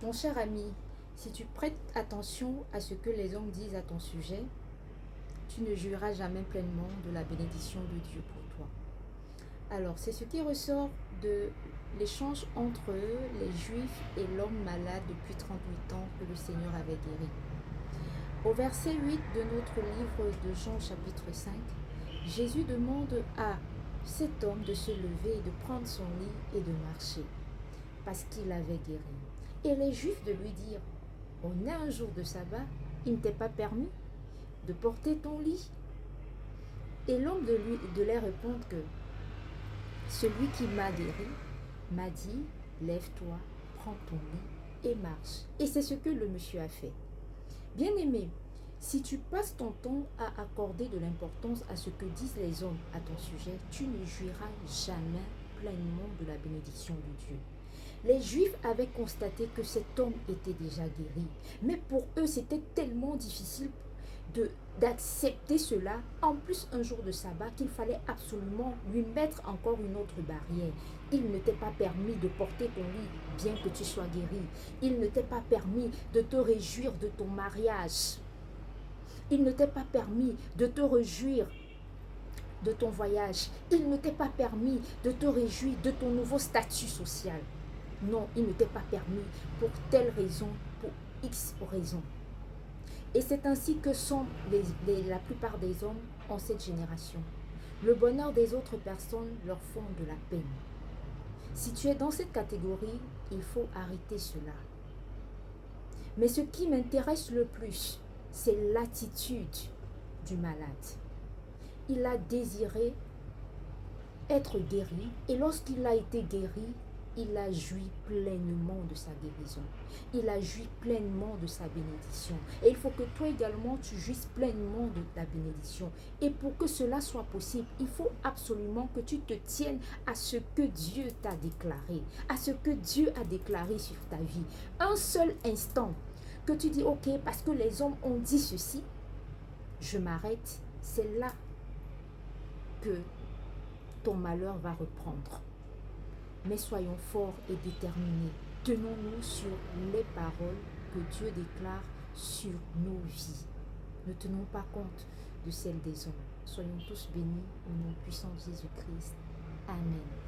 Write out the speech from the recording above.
Mon cher ami, si tu prêtes attention à ce que les hommes disent à ton sujet, tu ne jouiras jamais pleinement de la bénédiction de Dieu pour toi. Alors, c'est ce qui ressort de l'échange entre les Juifs et l'homme malade depuis 38 ans que le Seigneur avait guéri. Au verset 8 de notre livre de Jean chapitre 5, Jésus demande à cet homme de se lever et de prendre son lit et de marcher, parce qu'il avait guéri. Et les Juifs de lui dire, on est un jour de sabbat, il ne t'est pas permis de porter ton lit. Et l'homme de leur répondre que celui qui m'a guéri m'a dit, lève-toi, prends ton lit et marche. Et c'est ce que le monsieur a fait. Bien-aimé, si tu passes ton temps à accorder de l'importance à ce que disent les hommes à ton sujet, tu ne jouiras jamais pleinement de la bénédiction de Dieu. Les Juifs avaient constaté que cet homme était déjà guéri, mais pour eux c'était tellement difficile d'accepter cela, en plus un jour de sabbat, qu'il fallait absolument lui mettre encore une autre barrière. Il ne t'est pas permis de porter ton lit bien que tu sois guéri. Il ne t'est pas permis de te réjouir de ton mariage. Il ne t'est pas permis de te réjouir de ton voyage. Il ne t'est pas permis de te réjouir de ton nouveau statut social. Non, il ne t'est pas permis pour telle raison, pour X raison. Et c'est ainsi que sont la plupart des hommes en cette génération. Le bonheur des autres personnes leur font de la peine. Si tu es dans cette catégorie, il faut arrêter cela. Mais ce qui m'intéresse le plus, c'est l'attitude du malade. Il a désiré être guéri et lorsqu'il a été guéri, il a joui pleinement de sa guérison. Il a joui pleinement de sa bénédiction. Et il faut que toi également, tu jouisses pleinement de ta bénédiction. Et pour que cela soit possible, il faut absolument que tu te tiennes à ce que Dieu t'a déclaré, à ce que Dieu a déclaré sur ta vie. Un seul instant que tu dis, ok, parce que les hommes ont dit ceci, je m'arrête, c'est là que ton malheur va reprendre. Mais soyons forts et déterminés. Tenons-nous sur les paroles que Dieu déclare sur nos vies. Ne tenons pas compte de celles des hommes. Soyons tous bénis au nom puissant de Jésus-Christ. Amen.